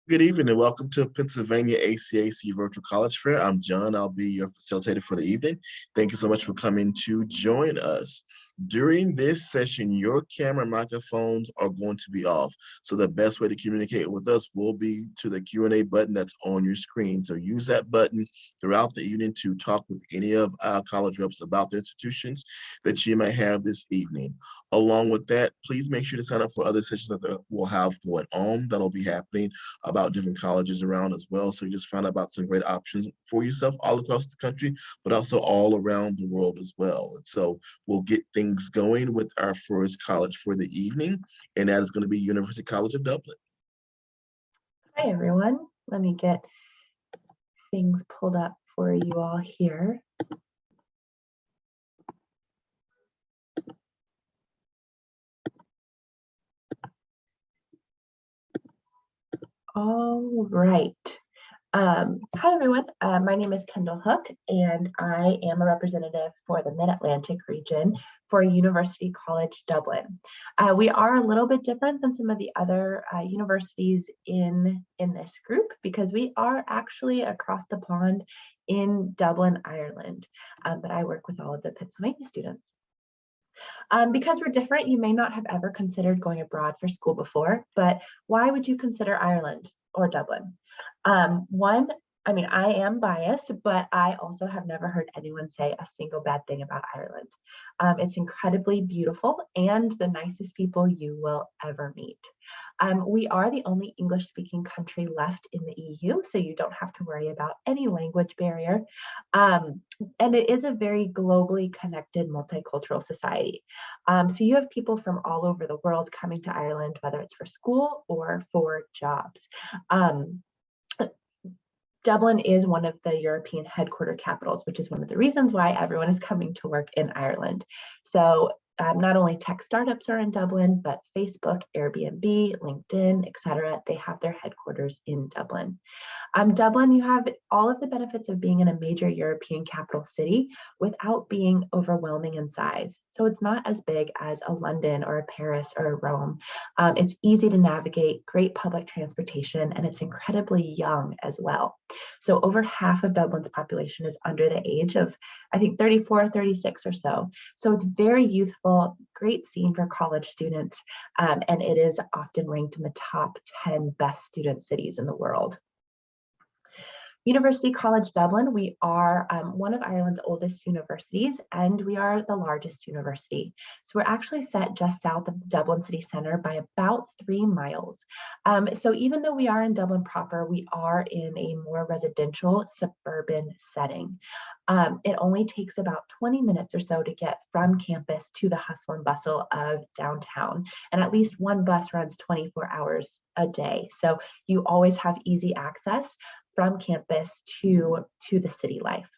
Good evening and welcome to Pennsylvania ACAC Virtual College Fair. I'm John. I'll be your facilitator for the evening. Thank you so much for coming to join us. During this session, your camera and microphones are going to be off. So the best way to communicate with us will be to the Q&A button that's on your screen. So use that button throughout the evening to talk with any of our college reps about the institutions that you may have this evening. Along with that, please make sure to sign up for other sessions that we'll have going on that'll be happening about different colleges around as well. So you just find out about some great options for yourself all across the country, but also all around the world as well. And so we'll get things going with our first college for the evening, and that is going to be University College of Dublin. Hi, everyone. Let me get things pulled up for you all here. All right. Hi, everyone. My name is Kendall Hook, and I am a representative for the Mid-Atlantic region for University College Dublin. We are a little bit different than some of the other universities in this group because we are actually across the pond in Dublin, Ireland, but I work with all of the Pennsylvania students. Because we're different, you may not have ever considered going abroad for school before, but why would you consider Ireland or Dublin? One, I am biased, but I also have never heard anyone say a single bad thing about Ireland. It's incredibly beautiful and the nicest people you will ever meet. We are the only English-speaking country left in the EU, so you don't have to worry about any language barrier. And it is a very globally connected multicultural society. So you have people from all over the world coming to Ireland, whether it's for school or for jobs. Dublin is one of the European headquarter capitals, which is one of the reasons why everyone is coming to work in Ireland. So not only tech startups are in Dublin, but Facebook, Airbnb, LinkedIn, etc. They have their headquarters in Dublin. Dublin, you have all of the benefits of being in a major European capital city without being overwhelming in size. So it's not as big as a London or a Paris or a Rome. It's easy to navigate, great public transportation, and it's incredibly young as well. So over half of Dublin's population is under the age of, I think, 34, 36 or so. So it's very youthful, great scene for college students, and it is often ranked in the top 10 best student cities in the world. University College Dublin, we are one of Ireland's oldest universities, and we are the largest university. So we're actually set just south of the Dublin city center by about 3 miles. So even though we are in Dublin proper, we are in a more residential suburban setting. It only takes about 20 minutes or so to get from campus to the hustle and bustle of downtown, and at least one bus runs 24 hours a day. So you always have easy access from campus to the city life.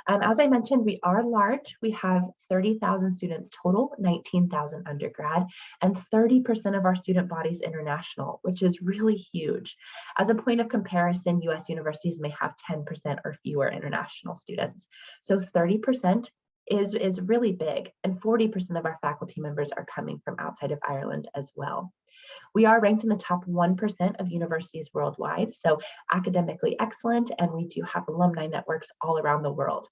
As I mentioned, we are large. We have 30,000 students total, 19,000 undergrad, and 30% of our student body is international, which is really huge. As a point of comparison, US universities may have 10% or fewer international students. So 30% is really big, and 40% of our faculty members are coming from outside of Ireland as well. We are ranked in the top 1% of universities worldwide, so academically excellent, and we do have alumni networks all around the world.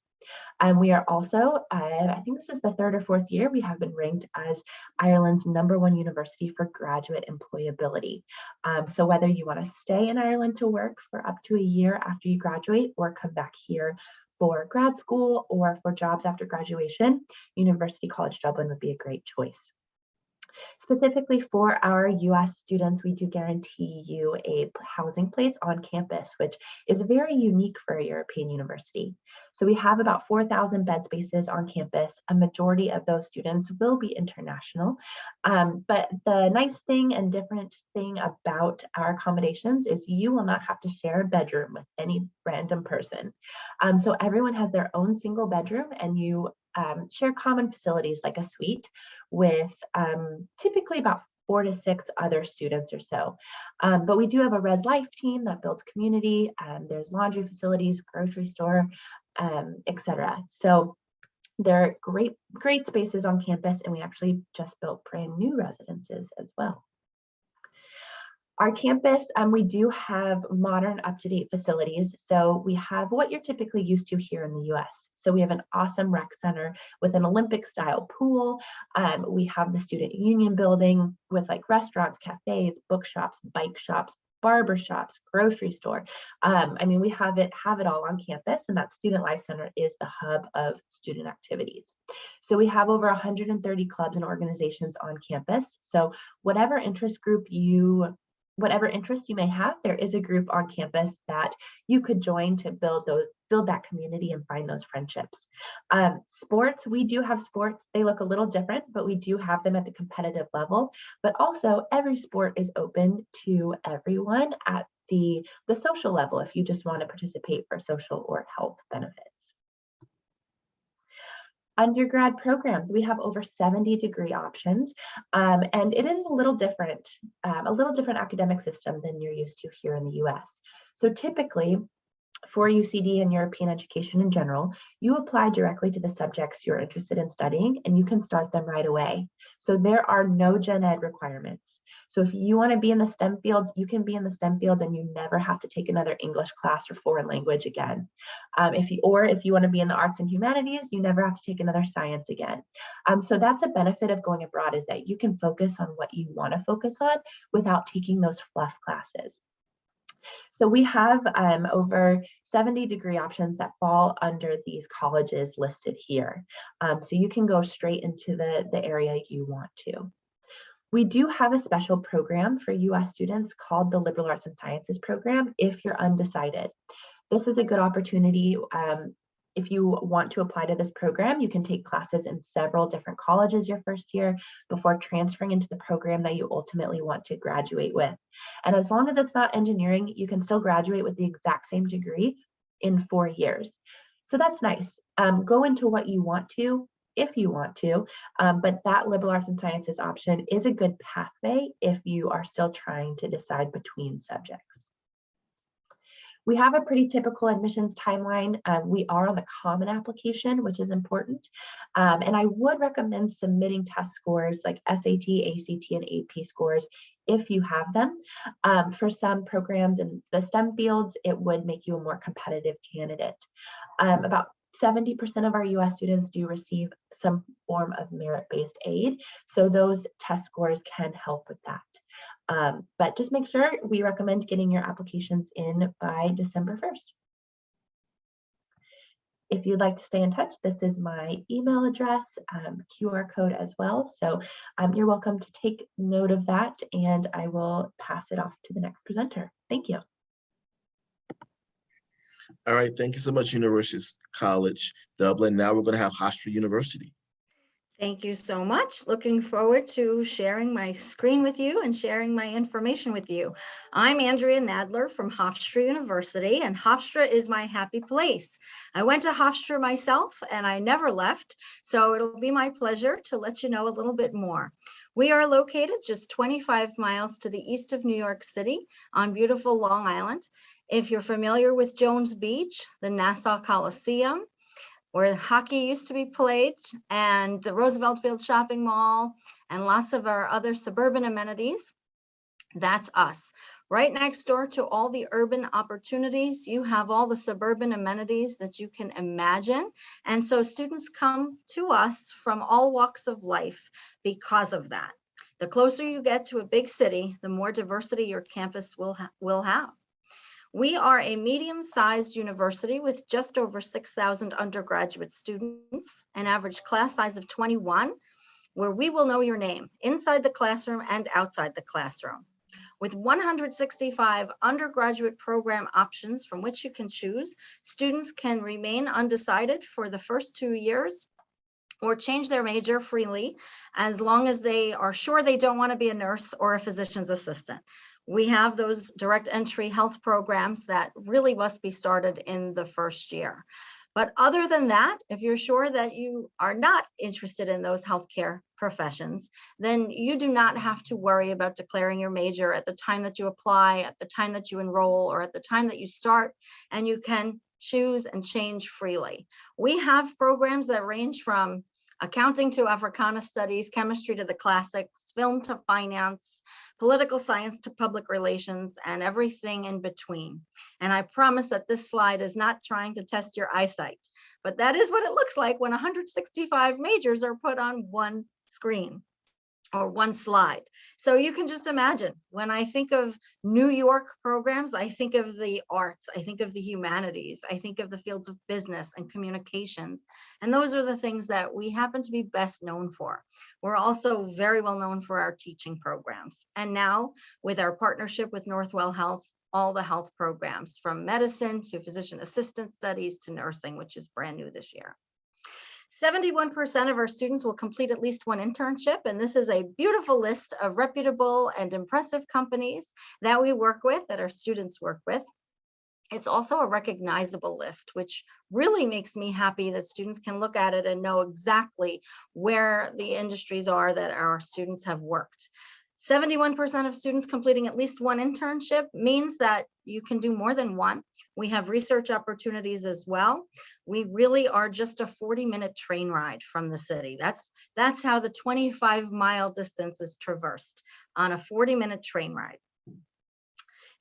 And we are also, I think this is the 3rd or 4th year, we have been ranked as Ireland's #1 university for graduate employability. So whether you want to stay in Ireland to work for up to a year after you graduate or come back here for grad school or for jobs after graduation, University College Dublin would be a great choice. Specifically for our US students, we do guarantee you a housing place on campus, which is very unique for a European university. So we have about 4,000 bed spaces on campus. A majority of those students will be international. But the nice thing and different thing about our accommodations is you will not have to share a bedroom with any random person. So everyone has their own single bedroom, and you share common facilities like a suite with typically about 4 to 6 other students or so. But we do have a Res Life team that builds community. There's laundry facilities, grocery store, etc. So there are great spaces on campus, and we actually just built brand new residences as well. Our campus, we do have modern, up-to-date facilities. So we have what you're typically used to here in the US. So we have an awesome rec center with an Olympic-style pool. We have the student union building with like restaurants, cafes, bookshops, bike shops, barber shops, grocery store. I mean, we have it all on campus, and that Student Life Center is the hub of student activities. So we have over 130 clubs and organizations on campus. So whatever interest you may have, there is a group on campus that you could join to build that community and find those friendships. Sports, we do have sports. They look a little different, but we do have them at the competitive level. But also every sport is open to everyone at the social level if you just want to participate for social or health benefits. Undergrad programs, we have over 70 degree options, and it is a little different academic system than you're used to here in the US. So typically, for UCD and European education in general, you apply directly to the subjects you're interested in studying, and you can start them right away. So there are no gen ed requirements. So if you want to be in the STEM fields, you can be in the STEM fields and you never have to take another English class or foreign language again. If you want to be in the arts and humanities, you never have to take another science again. So that's a benefit of going abroad, is that you can focus on what you want to focus on without taking those fluff classes. So we have over 70 degree options that fall under these colleges listed here. So you can go straight into the area you want to. We do have a special program for US students called the Liberal Arts and Sciences program if you're undecided. This is a good opportunity. If you want to apply to this program, you can take classes in several different colleges your first year before transferring into the program that you ultimately want to graduate with. And as long as it's not engineering, you can still graduate with the exact same degree in 4 years. So that's nice. Go into what you want to, if you want to, but that liberal arts and sciences option is a good pathway if you are still trying to decide between subjects. We have a pretty typical admissions timeline. We are on the Common Application, which is important. And I would recommend submitting test scores like SAT, ACT, and AP scores if you have them. For some programs in the STEM fields, it would make you a more competitive candidate. About 70% of our US students do receive some form of merit-based aid, so those test scores can help with that. But just make sure, we recommend getting your applications in by December 1st. If you'd like to stay in touch, this is my email address, QR code as well. So you're welcome to take note of that, and I will pass it off to the next presenter. Thank you. All right, thank you so much, University College Dublin. Now we're going to have Hofstra University. Thank you so much. Looking forward to sharing my screen with you and sharing my information with you. I'm Andrea Nadler from Hofstra University, and Hofstra is my happy place. I went to Hofstra myself and I never left, so it'll be my pleasure to let you know a little bit more. We are located just 25 miles to the east of New York City on beautiful Long Island. If you're familiar with Jones Beach, the Nassau Coliseum, where hockey used to be played, and the Roosevelt Field Shopping Mall, and lots of our other suburban amenities, that's us. Right next door to all the urban opportunities, you have all the suburban amenities that you can imagine. And so students come to us from all walks of life because of that. The closer you get to a big city, the more diversity your campus will have. We are a medium-sized university with just over 6,000 undergraduate students, an average class size of 21, where we will know your name inside the classroom and outside the classroom. With 165 undergraduate program options from which you can choose, students can remain undecided for the first 2 years or change their major freely, as long as they are sure they don't want to be a nurse or a physician's assistant. We have those direct entry health programs that really must be started in the first year. But other than that, if you're sure that you are not interested in those healthcare professions, then you do not have to worry about declaring your major at the time that you apply, at the time that you enroll, or at the time that you start, and you can choose and change freely. We have programs that range from accounting to Africana studies, chemistry to the classics, film to finance, political science to public relations, and everything in between. And I promise that this slide is not trying to test your eyesight, but that is what it looks like when 165 majors are put on one screen or one slide. So you can just imagine, when I think of New York programs, I think of the arts, I think of the humanities, I think of the fields of business and communications. And those are the things that we happen to be best known for. We're also very well known for our teaching programs. And now with our partnership with Northwell Health, all the health programs from medicine to physician assistant studies to nursing, which is brand new this year. 71% of our students will complete at least one internship, and this is a beautiful list of reputable and impressive companies that we work with, that our students work with. It's also a recognizable list, which really makes me happy that students can look at it and know exactly where the industries are that our students have worked. 71% of students completing at least one internship means that you can do more than one. We have research opportunities as well. We really are just a 40-minute train ride from the city. That's how the 25-mile distance is traversed, on a 40-minute train ride.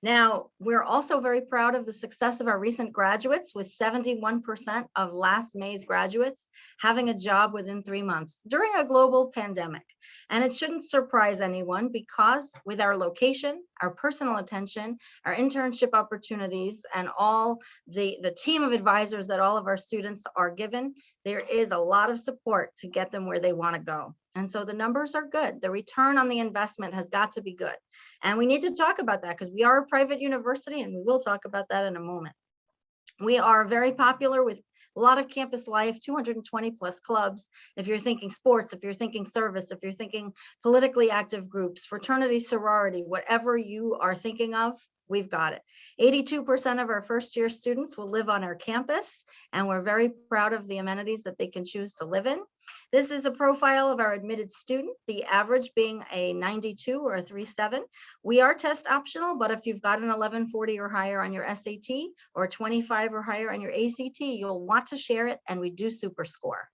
Now, we're also very proud of the success of our recent graduates, with 71% of last May's graduates having a job within 3 months during a global pandemic. And it shouldn't surprise anyone, because with our location, our personal attention, our internship opportunities, and all the team of advisors that all of our students are given, there is a lot of support to get them where they want to go. And so the numbers are good. The return on the investment has got to be good. And we need to talk about that, because we are a private university, and we will talk about that in a moment. We are very popular with a lot of campus life, 220 plus clubs. If you're thinking sports, if you're thinking service, if you're thinking politically active groups, fraternity, sorority, whatever you are thinking of, we've got it. 82% of our first year students will live on our campus, and we're very proud of the amenities that they can choose to live in. This is a profile of our admitted student, the average being a 92 or a 3.7. We are test optional, but if you've got an 1140 or higher on your SAT, or 25 or higher on your ACT, you'll want to share it, and we do super score.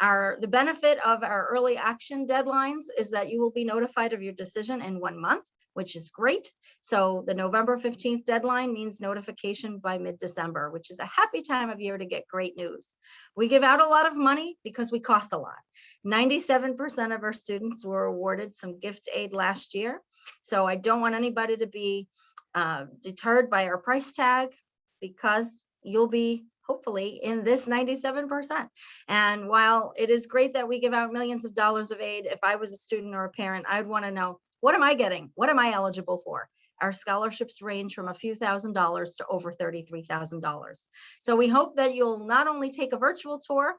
The benefit of our early action deadlines is that you will be notified of your decision in 1 month, which is great. So the November 15th deadline means notification by mid-December, which is a happy time of year to get great news. We give out a lot of money because we cost a lot. 97% of our students were awarded some gift aid last year. So I don't want anybody to be deterred by our price tag, because you'll be hopefully in this 97%. And while it is great that we give out millions of dollars of aid, if I was a student or a parent, I'd want to know, what am I getting? What am I eligible for? Our scholarships range from a few $1,000s to over $33,000. So we hope that you'll not only take a virtual tour,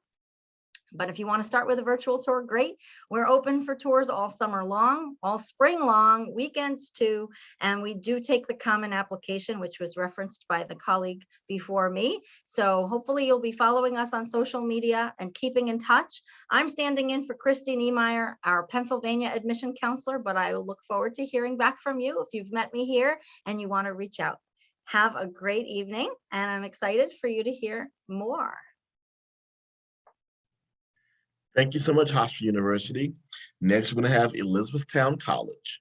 but if you want to start with a virtual tour, great. We're open for tours all summer long, all spring long, weekends too. And we do take the common application, which was referenced by the colleague before me. So hopefully you'll be following us on social media and keeping in touch. I'm standing in for Christy Niemeyer, our Pennsylvania admission counselor, but I will look forward to hearing back from you if you've met me here and you want to reach out. Have a great evening, and I'm excited for you to hear more. Thank you so much, Hofstra University. Next, we're going to have Elizabethtown College.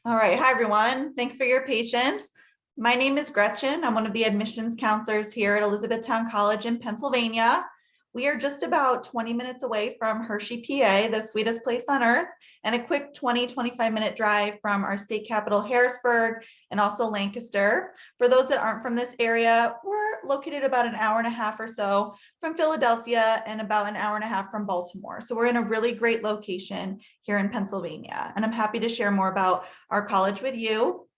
All right, hi everyone. Thanks for your patience. My name is Gretchen. I'm one of the admissions counselors here at Elizabethtown College in Pennsylvania. We are just about 20 minutes away from Hershey, PA, the sweetest place on earth, and a quick 20-25 minute drive from our state capital, Harrisburg, and also Lancaster. For those that aren't from this area, we're located about an hour and a half or so from Philadelphia and about an hour and a half from Baltimore. So we're in a really great location here in Pennsylvania, and I'm happy to share more about our college with you.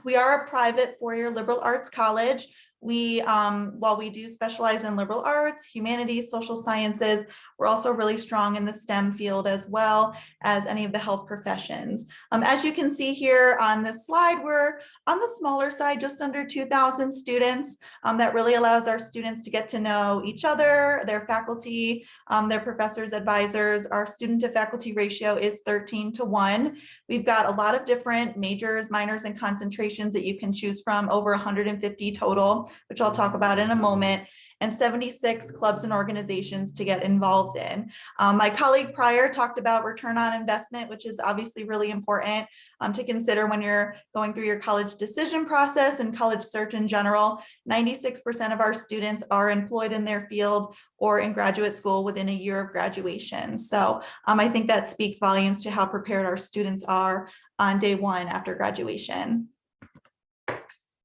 We are a private four-year liberal arts college. We, while we do specialize in liberal arts, humanities, social sciences, We're also really strong in the STEM field as well as any of the health professions. As you can see here on this slide, we're on the smaller side, just under 2,000 students. That really allows our students to get to know each other, their faculty, their professors, advisors. Our student to faculty ratio is 13:1. We've got a lot of different majors, minors, and concentrations that you can choose from, over 150 total, which I'll talk about in a moment, and 76 clubs and organizations to get involved in. My colleague prior talked about return on investment, which is obviously really important to consider when you're going through your college decision process and college search in general. 96% of our students are employed in their field or in graduate school within a year of graduation. So I think that speaks volumes to how prepared our students are on day one after graduation.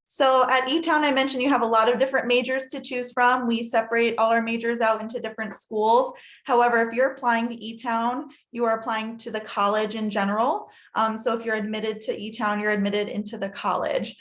So at E-Town, I mentioned you have a lot of different majors to choose from. We separate all our majors out into different schools. However, if you're applying to E-Town, you are applying to the college in general. So if you're admitted to E-Town, you're admitted into the college.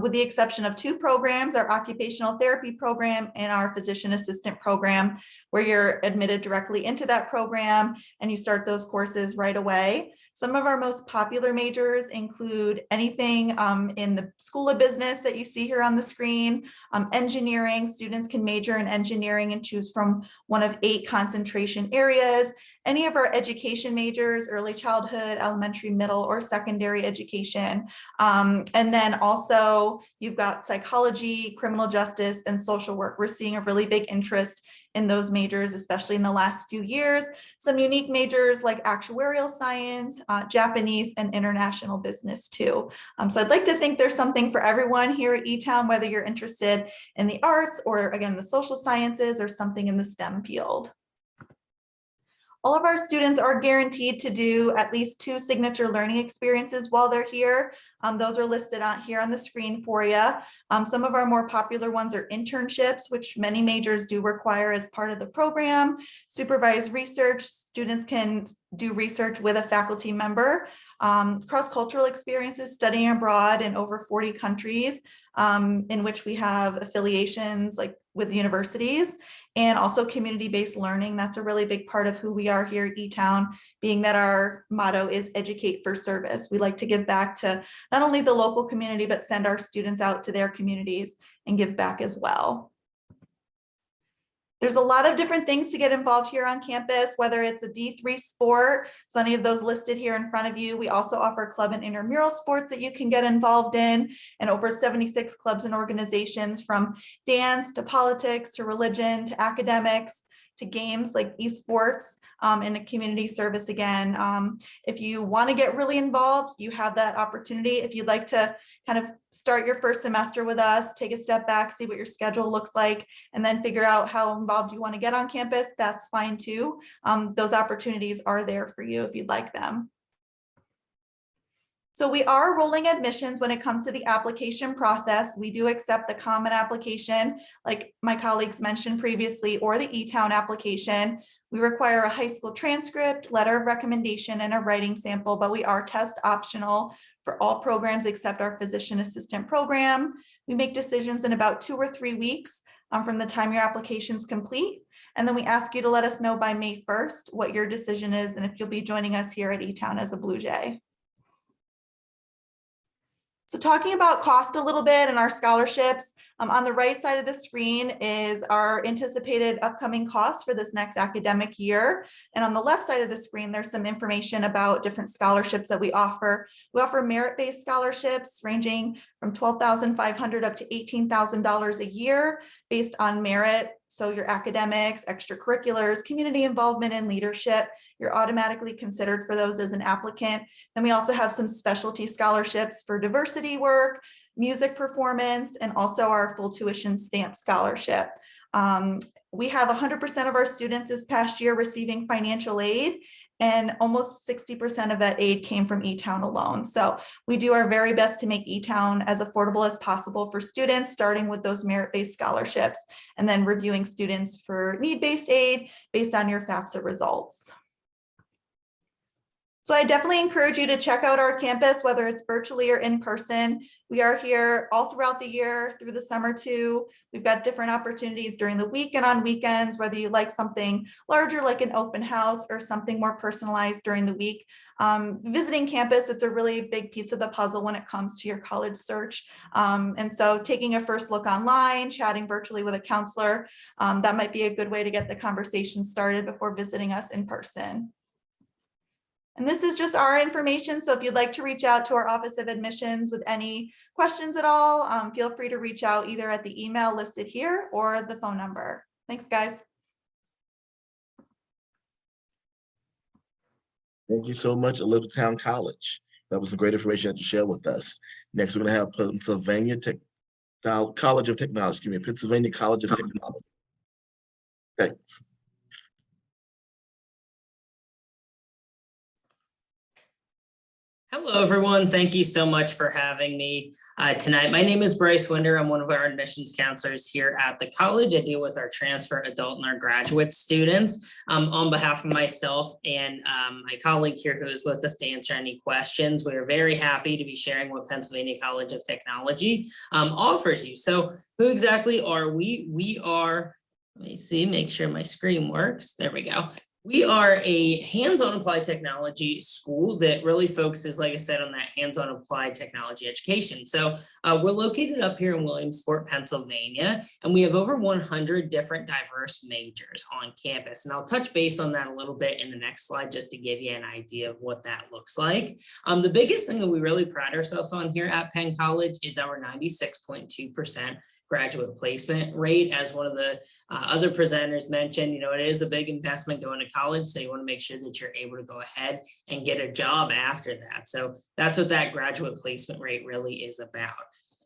With the exception of two programs, our occupational therapy program and our physician assistant program, where you're admitted directly into that program and you start those courses right away. Some of our most popular majors include anything in the School of Business that you see here on the screen. Engineering, students can major in engineering and choose from one of 8 concentration areas. Any of our education majors, early childhood, elementary, middle, or secondary education. And then also you've got psychology, criminal justice, and social work. We're seeing a really big interest in those majors, especially in the last few years. Some unique majors like actuarial science, Japanese, and international business too. So I'd like to think there's something for everyone here at E-Town, whether you're interested in the arts or again, the social sciences or something in the STEM field. All of our students are guaranteed to do at least 2 signature learning experiences while they're here. Those are listed out here on the screen for you. Some of our more popular ones are internships, which many majors do require as part of the program. Supervised research, students can do research with a faculty member. Cross-cultural experiences, studying abroad in over 40 countries, in which we have affiliations like with universities, and also community-based learning. That's a really big part of who we are here at E-Town, being that our motto is educate for service. We like to give back to not only the local community, but send our students out to their communities and give back as well. There's a lot of different things to get involved here on campus, whether it's a D3 sport, so any of those listed here in front of you. We also offer club and intramural sports that you can get involved in, and over 76 clubs and organizations, from dance to politics to religion to academics to games like esports and a community service again. If you want to get really involved, you have that opportunity. If you'd like to kind of start your first semester with us, take a step back, see what your schedule looks like, and then figure out how involved you want to get on campus, that's fine too. Those opportunities are there for you if you'd like them. So we are rolling admissions when it comes to the application process. We do accept the common application, like my colleagues mentioned previously, or the E-Town application. We require a high school transcript, letter of recommendation, and a writing sample, but we are test optional for all programs except our physician assistant program. We make decisions in about 2 or 3 weeks from the time your application is complete. And then we ask you to let us know by May 1st what your decision is and if you'll be joining us here at E-Town as a Blue Jay. So talking about cost a little bit and our scholarships, on the right side of the screen is our anticipated upcoming costs for this next academic year. And on the left side of the screen, there's some information about different scholarships that we offer. We offer merit-based scholarships ranging from $12,500 up to $18,000 a year based on merit. So your academics, extracurriculars, community involvement, and leadership, you're automatically considered for those as an applicant. Then we also have some specialty scholarships for diversity work, music performance, and also our full tuition stamp scholarship. We have 100% of our students this past year receiving financial aid, and almost 60% of that aid came from E-Town alone. So we do our very best to make E-Town as affordable as possible for students, starting with those merit-based scholarships, and then reviewing students for need-based aid based on your FAFSA results. So I definitely encourage you to check out our campus, whether it's virtually or in person. We are here all throughout the year, through the summer too. We've got different opportunities during the week and on weekends, whether you like something larger like an open house or something more personalized during the week. Visiting campus, it's a really big piece of the puzzle when it comes to your college search. And so taking a first look online, chatting virtually with a counselor, that might be a good way to get the conversation started before visiting us in person. And this is just our information. So if you'd like to reach out to our Office of Admissions with any questions at all, feel free to reach out either at the email listed here or the phone number. Thanks, guys. Thank you so much, Elizabethtown College. That was some great information that you shared with us. Next, we're going to have Pennsylvania College of Technology. Pennsylvania College of Technology. Thanks. Hello, everyone. Thank you so much for having me tonight. My name is Bryce Winder. I'm one of our admissions counselors here at the college. I deal with our transfer, adult, and our graduate students. On behalf of myself and my colleague here who is with us to answer any questions, we are very happy to be sharing what Pennsylvania College of Technology offers you. So who exactly are we? We are, let me see, make sure my screen works. There we go. We are a hands-on applied technology school that really focuses, like I said, on that hands-on applied technology education. So we're located up here in Williamsport, Pennsylvania, and we have over 100 different diverse majors on campus. And I'll touch base on that a little bit in the next slide just to give you an idea of what that looks like. The biggest thing that we really pride ourselves on here at Penn College is our 96.2% graduate placement rate. As one of the other presenters mentioned, it is a big investment going to college, so you want to make sure that you're able to go ahead and get a job after that. So that's what that graduate placement rate really is about.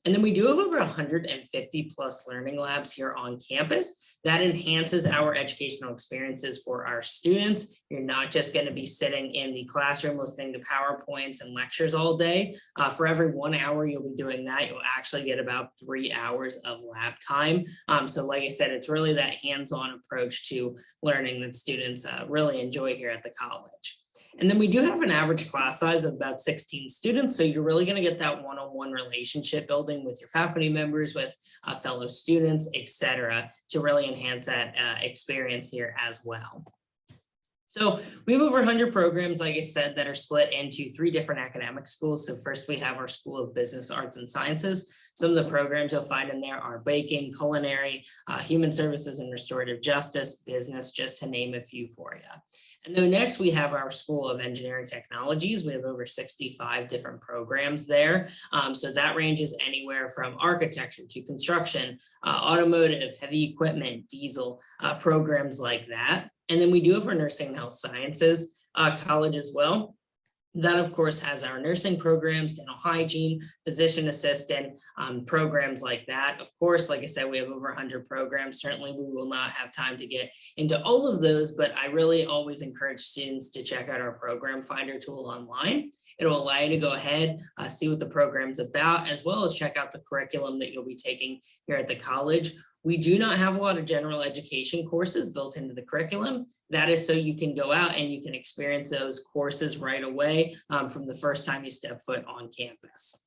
And then we do have over 150 plus learning labs here on campus. That enhances our educational experiences for our students. You're not just going to be sitting in the classroom listening to PowerPoints and lectures all day. For every 1 hour you'll be doing that, you'll actually get about 3 hours of lab time. So like I said, it's really that hands-on approach to learning that students really enjoy here at the college. And then we do have an average class size of about 16 students. So you're really going to get that one-on-one relationship building with your faculty members, with fellow students, et cetera, to really enhance that experience here as well. So we have over 100 programs, like I said, that are split into 3 different academic schools. So first we have our School of Business, Arts, and Sciences. Some of the programs you'll find in there are baking, culinary, human services and restorative justice, business, just to name a few for you. And then next we have our School of Engineering Technologies. We have over 65 different programs there. So that ranges anywhere from architecture to construction, automotive, heavy equipment, diesel, programs like that. And then we do have our Nursing and Health Sciences college as well. That, of course, has our nursing programs, dental hygiene, physician assistant, programs like that. Of course, like I said, we have over 100 programs. Certainly, we will not have time to get into all of those, but I really always encourage students to check out our program finder tool online. It'll allow you to go ahead, see what the program's about, as well as check out the curriculum that you'll be taking here at the college. We do not have a lot of general education courses built into the curriculum. That is so you can go out and you can experience those courses right away from the first time you step foot on campus.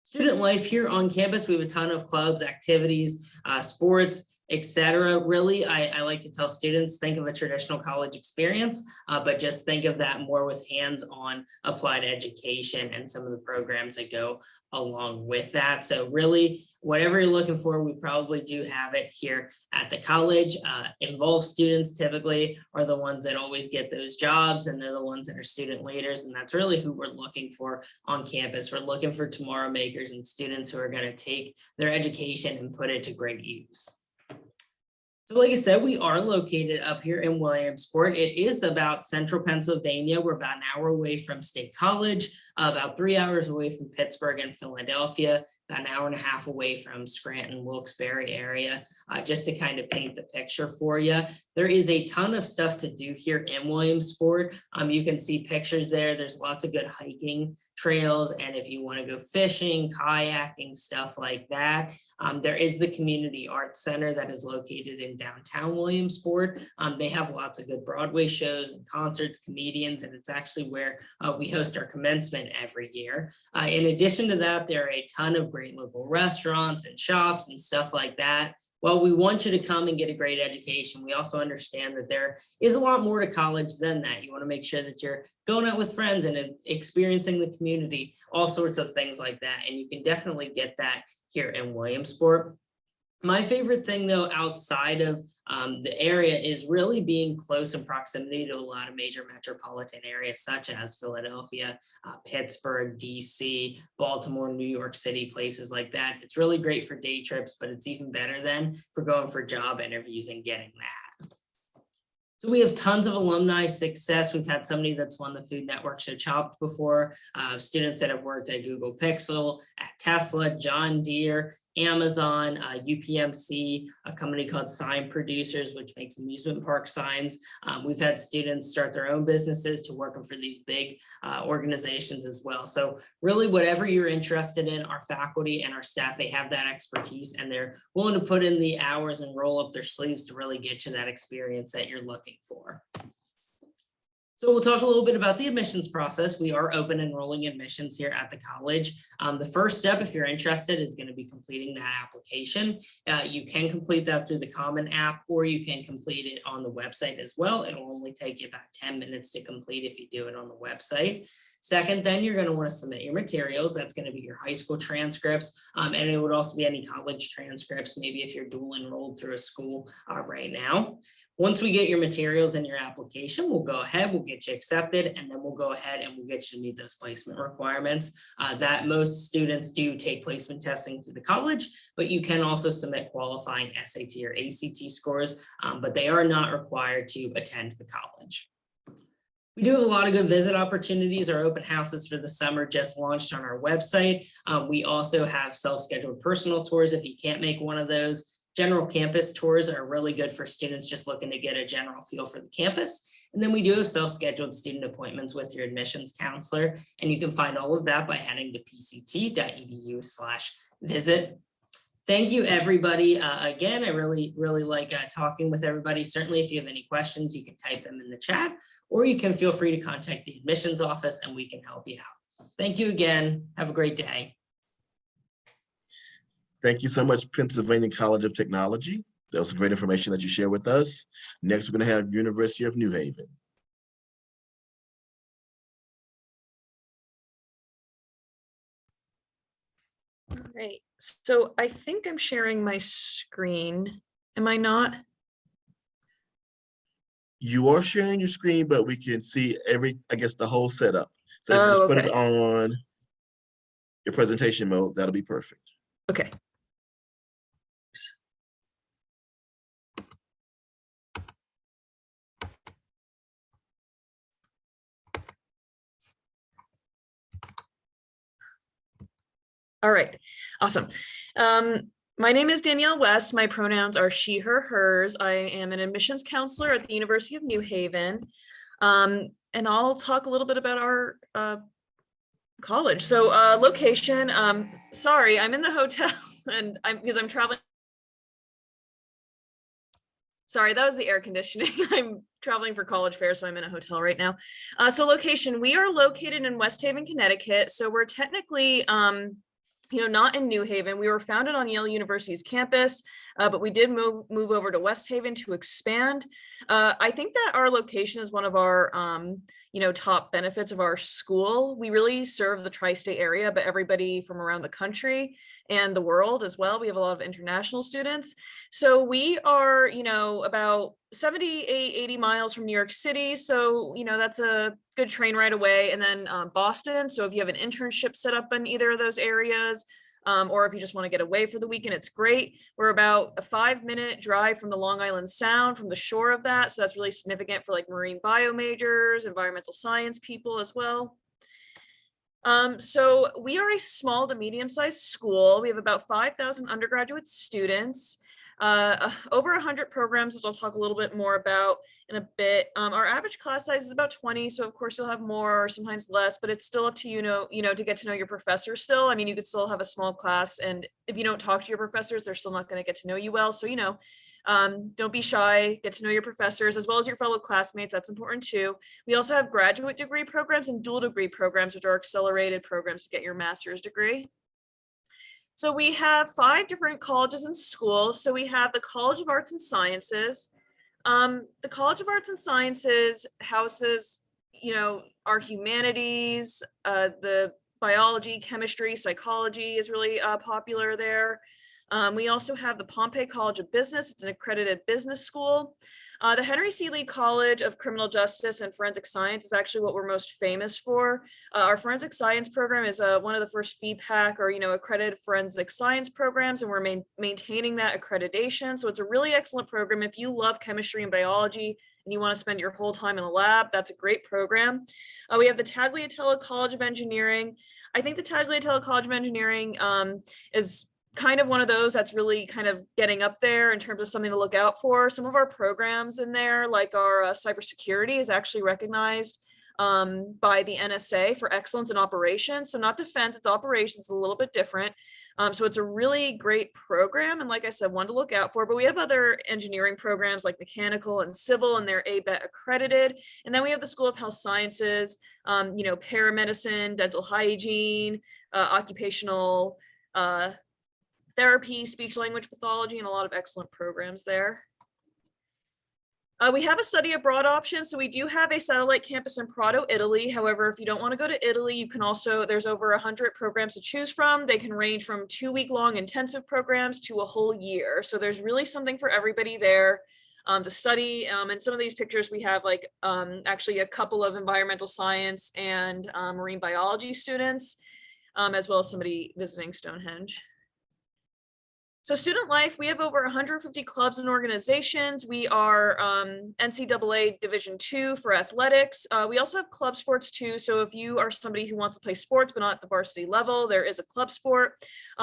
Student life here on campus, we have a ton of clubs, activities, sports, etc. Really, I like to tell students, think of a traditional college experience, but just think of that more with hands-on applied education and some of the programs that go along with that. So really, whatever you're looking for, we probably do have it here at the college. Involved students typically are the ones that always get those jobs, and they're the ones that are student leaders, and that's really who we're looking for on campus. We're looking for tomorrow makers and students who are going to take their education and put it to great use. So like I said, we are located up here in Williamsport. It is about central Pennsylvania. We're about an hour away from State College, about 3 hours away from Pittsburgh and Philadelphia, about an hour and a half away from Scranton, Wilkes-Barre area, just to kind of paint the picture for you. There is a ton of stuff to do here in Williamsport. You can see pictures there. There's lots of good hiking trails, and if you want to go fishing, kayaking, stuff like that. There is the Community Arts Center that is located in downtown Williamsport. They have lots of good Broadway shows and concerts, comedians, and it's actually where we host our commencement every year. In addition to that, there are a ton of great local restaurants and shops and stuff like that. While we want you to come and get a great education, we also understand that there is a lot more to college than that. You want to make sure that you're going out with friends and experiencing the community, all sorts of things like that. And you can definitely get that here in Williamsport. My favorite thing, though, outside of the area is really being close in proximity to a lot of major metropolitan areas, such as Philadelphia, Pittsburgh, DC, Baltimore, New York City, places like that. It's really great for day trips, but it's even better than for going for job interviews and getting that. So we have tons of alumni success. We've had somebody that's won the Food Network Show Chopped before, students that have worked at Google Pixel, at Tesla, John Deere, Amazon, UPMC, a company called Sign Producers, which makes amusement park signs. We've had students start their own businesses to working for these big organizations as well. So really, whatever you're interested in, our faculty and our staff, they have that expertise and they're willing to put in the hours and roll up their sleeves to really get you that experience that you're looking for. So we'll talk a little bit about the admissions process. We are open enrolling admissions here at the college. The first step, if you're interested, is going to be completing that application. You can complete that through the Common App, or you can complete it on the website as well. It'll only take you about 10 minutes to complete if you do it on the website. Second, then you're going to want to submit your materials. That's going to be your high school transcripts, and it would also be any college transcripts, maybe if you're dual enrolled through a school right now. Once we get your materials and your application, we'll go ahead, we'll get you accepted, and then we'll go ahead and we'll get you to meet those placement requirements that most students do take placement testing through the college, but you can also submit qualifying SAT or ACT scores, but they are not required to attend the college. We do have a lot of good visit opportunities. Our open houses for the summer just launched on our website. We also have self-scheduled personal tours if you can't make one of those. General campus tours are really good for students just looking to get a general feel for the campus. And then we do have self-scheduled student appointments with your admissions counselor. And you can find all of that by heading to pct.edu/visit. Thank you, everybody. Again, I really like talking with everybody. Certainly, if you have any questions, you can type them in the chat, or you can feel free to contact the admissions office and we can help you out. Thank you again. Have a great day. Thank you so much, Pennsylvania College of Technology. That was some great information that you shared with us. Next, we're going to have University of New Haven. All right, so I think I'm sharing my screen. Am I not? You are sharing your screen, but we can see the whole setup. So if you just put it on your presentation mode, that'll be perfect. Okay. All right, awesome. My name is Danielle West. My pronouns are she, her, hers. I am an admissions counselor at the University of New Haven. And I'll talk a little bit about our college. So location, sorry, I'm in the hotel and because I'm traveling. Sorry, that was the air conditioning. I'm traveling for college fair, so I'm in a hotel right now. So location, we are located in West Haven, Connecticut. So we're technically, not in New Haven. We were founded on Yale University's campus, but we did move over to West Haven to expand. I think that our location is one of our, top benefits of our school. We really serve the tri-state area, but everybody from around the country and the world as well. We have a lot of international students. So we are, about 80 miles from New York City. So, that's a good train ride away. And then Boston. So if you have an internship set up in either of those areas, or if you just want to get away for the weekend, it's great. We're about a 5-minute drive from the Long Island Sound, from the shore of that. So that's really significant for like marine bio majors, environmental science people as well. So we are a small to medium-sized school. We have about 5,000 undergraduate students, over 100 programs, which I'll talk a little bit more about in a bit. Our average class size is about 20, so of course you'll have more or sometimes less, but it's still up to to get to know your professors still. I mean, you could still have a small class, and if you don't talk to your professors, they're still not going to get to know you well. So, don't be shy, get to know your professors as well as your fellow classmates. That's important too. We also have graduate degree programs and dual degree programs, which are accelerated programs to get your master's degree. So we have 5 different colleges and schools. So we have the College of Arts and Sciences. The College of Arts and Sciences houses, our humanities, the biology, chemistry, psychology is really popular there. We also have the Pompey College of Business. It's an accredited business school. The Henry C. Lee College of Criminal Justice and Forensic Science is actually what we're most famous for. Our forensic science program is one of the first PACAC or, accredited forensic science programs, and we're maintaining that accreditation. So it's a really excellent program. If you love chemistry and biology and you want to spend your whole time in a lab, that's a great program. We have the Tagliatella College of Engineering. I think the Tagliatella College of Engineering is kind of one of those that's really kind of getting up there in terms of something to look out for. Some of our programs in there, like our cybersecurity, is actually recognized by the NSA for excellence in operations. So not defense, it's operations, a little bit different. So it's a really great program. And like I said, one to look out for, but we have other engineering programs like mechanical and civil, and they're ABET accredited. And then we have the School of Health Sciences, paramedicine, dental hygiene, occupational therapy, speech language pathology, and a lot of excellent programs there. We have a study abroad option. So we do have a satellite campus in Prato, Italy. However, if you don't want to go to Italy, you can also, there's over 100 programs to choose from. They can range from 2-week-long intensive programs to a whole year. So there's really something for everybody there to study. And some of these pictures we have actually a couple of environmental science and marine biology students, as well as somebody visiting Stonehenge. So student life, we have over 150 clubs and organizations. We are NCAA Division II for athletics. We also have club sports too. So if you are somebody who wants to play sports, but not at the varsity level, there is a club sport.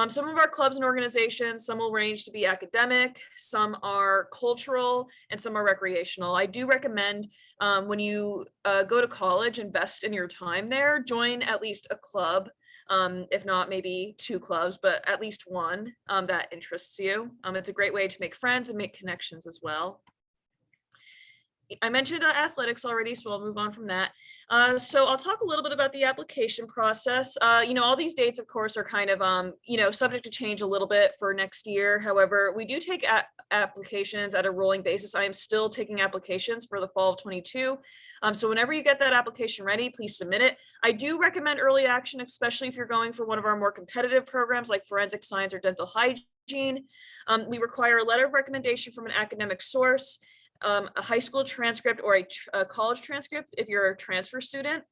Some of our clubs and organizations, some will range to be academic, some are cultural, and some are recreational. I do recommend when you go to college, invest in your time there, join at least a club. If not maybe 2 clubs, but at least one that interests you. It's a great way to make friends and make connections as well. I mentioned athletics already, so I'll move on from that. So I'll talk a little bit about the application process. All these dates, of course, are kind of, subject to change a little bit for next year. However, we do take applications at a rolling basis. I am still taking applications for the fall of 22. So whenever you get that application ready, please submit it. I do recommend early action, especially if you're going for one of our more competitive programs like forensic science or dental hygiene. We require a letter of recommendation from an academic source, a high school transcript or a college transcript if you're a transfer student.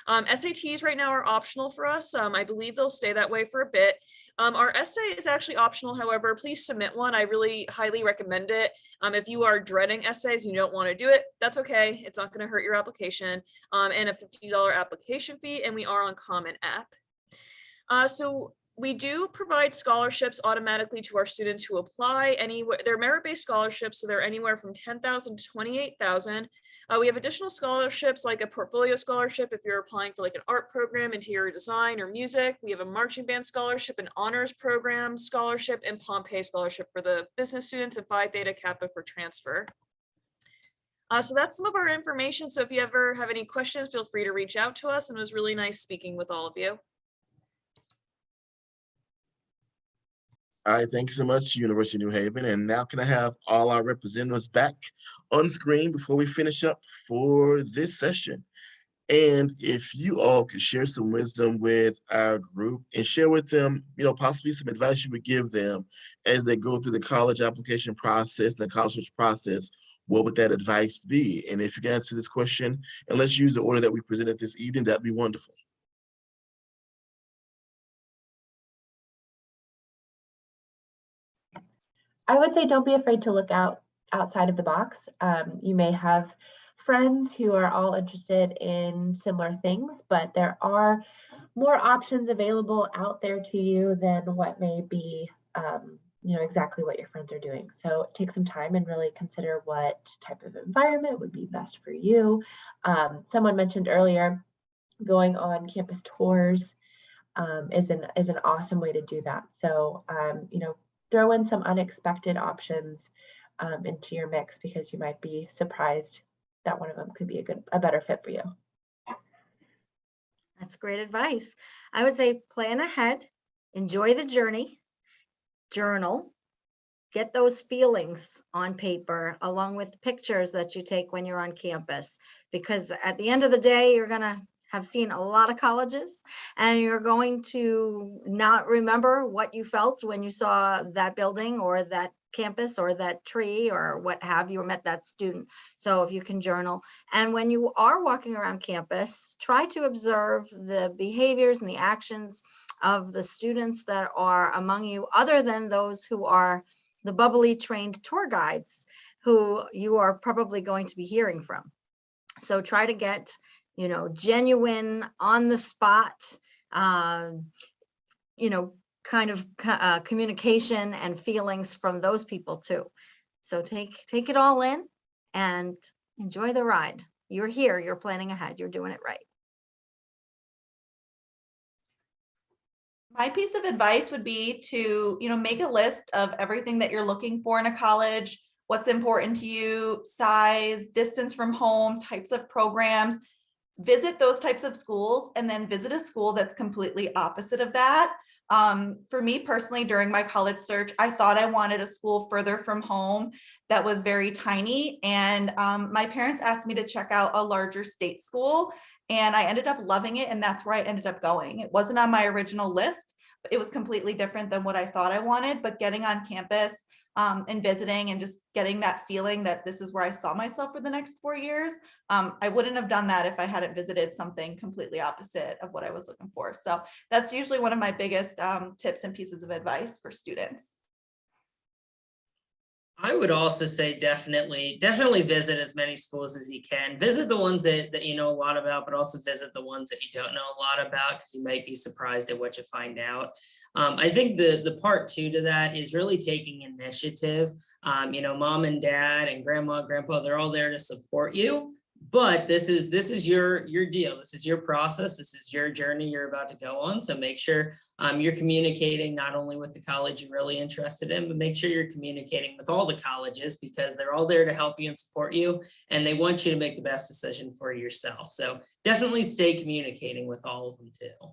SATs right now are optional for us. I believe they'll stay that way for a bit. Our essay is actually optional. However, please submit one. I really highly recommend it. If you are dreading essays and you don't want to do it, that's okay. It's not going to hurt your application. And a $50 application fee, and we are on Common App. So we do provide scholarships automatically to our students who apply. They're merit-based scholarships, so they're anywhere from $10,000 to $28,000. We have additional scholarships like a portfolio scholarship if you're applying for like an art program, interior design, or music. We have a marching band scholarship, an honors program scholarship, and Pompey scholarship for the business students, and Phi Theta Kappa for transfer. So that's some of our information. So if you ever have any questions, feel free to reach out to us. And it was really nice speaking with all of you. All right, thank you so much, University of New Haven. And now can I have all our representatives back on screen before we finish up for this session? And if you all could share some wisdom with our group and share with them, possibly some advice you would give them as they go through the college application process, the college search process, what would that advice be? And if you can answer this question, and let's use the order that we presented this evening, that'd be wonderful. I would say don't be afraid to look outside of the box. You may have friends who are all interested in similar things, but there are more options available out there to you than what may be, exactly what your friends are doing. So take some time and really consider what type of environment would be best for you. Someone mentioned earlier, going on campus tours is an awesome way to do that. So, throw in some unexpected options into your mix, because you might be surprised that one of them could be a better fit for you. That's great advice. I would say plan ahead, enjoy the journey, journal, get those feelings on paper along with pictures that you take when you're on campus, because at the end of the day, you're going to have seen a lot of colleges and you're going to not remember what you felt when you saw that building or that campus or that tree or what have you, or met that student. So if you can journal, and when you are walking around campus, try to observe the behaviors and the actions of the students that are among you, other than those who are the bubbly trained tour guides who you are probably going to be hearing from. So try to get, genuine, on the spot, communication and feelings from those people too. So take it all in and enjoy the ride. You're here, you're planning ahead, you're doing it right. My piece of advice would be to, make a list of everything that you're looking for in a college, what's important to you, size, distance from home, types of programs. Visit those types of schools and then visit a school that's completely opposite of that. For me personally, during my college search, I thought I wanted a school further from home that was very tiny. And my parents asked me to check out a larger state school, and I ended up loving it. And that's where I ended up going. It wasn't on my original list, but it was completely different than what I thought I wanted. But getting on campus and visiting and just getting that feeling that this is where I saw myself for the next 4 years, I wouldn't have done that if I hadn't visited something completely opposite of what I was looking for. So that's usually one of my biggest tips and pieces of advice for students. I would also say definitely visit as many schools as you can. Visit the ones that you know a lot about, but also visit the ones that you don't know a lot about, because you might be surprised at what you find out. I think the part two to that is really taking initiative. Mom and dad and grandma, grandpa, they're all there to support you. But this is your deal. This is your process. This is your journey you're about to go on. So make sure you're communicating not only with the college you're really interested in, but make sure you're communicating with all the colleges, because they're all there to help you and support you, and they want you to make the best decision for yourself. So definitely stay communicating with all of them too.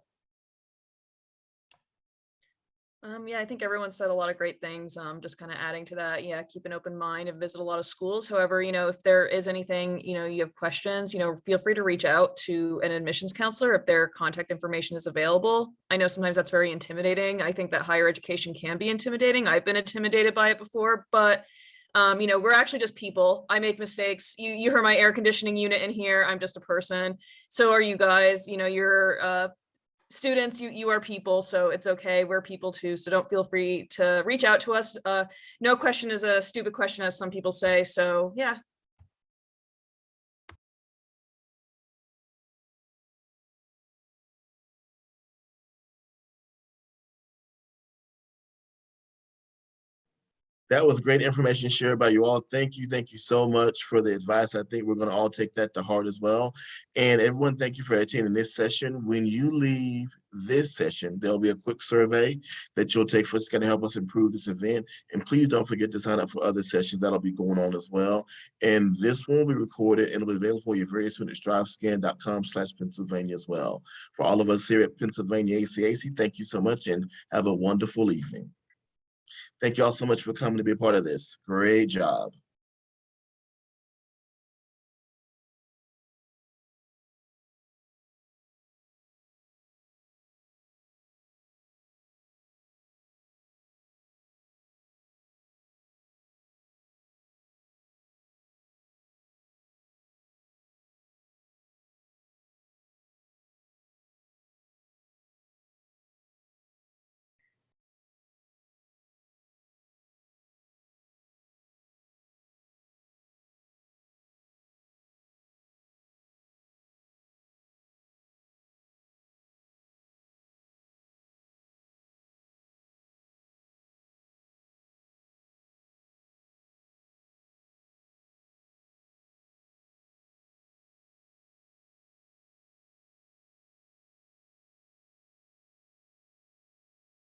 Yeah, I think everyone said a lot of great things. Just kind of adding to that, yeah, keep an open mind and visit a lot of schools. However, if there is anything, you have questions, feel free to reach out to an admissions counselor if their contact information is available. I know sometimes that's very intimidating. I think that higher education can be intimidating. I've been intimidated by it before, but we're actually just people. I make mistakes. You heard my air conditioning unit in here. I'm just a person. So are you guys. You're students, you are people, so it's okay. We're people too, so don't feel free to reach out to us. No question is a stupid question, as some people say. So yeah. That was great information shared by you all. Thank you so much for the advice. I think we're going to all take that to heart as well. And everyone, thank you for attending this session. When you leave this session, there'll be a quick survey that you'll take for us, going to help us improve this event. And please don't forget to sign up for other sessions that'll be going on as well. And this one will be recorded and it'll be available for you very soon at strivescan.com/Pennsylvania as well. For all of us here at Pennsylvania ACAC, thank you so much and have a wonderful evening. Thank you all so much for coming to be a part of this. Great job.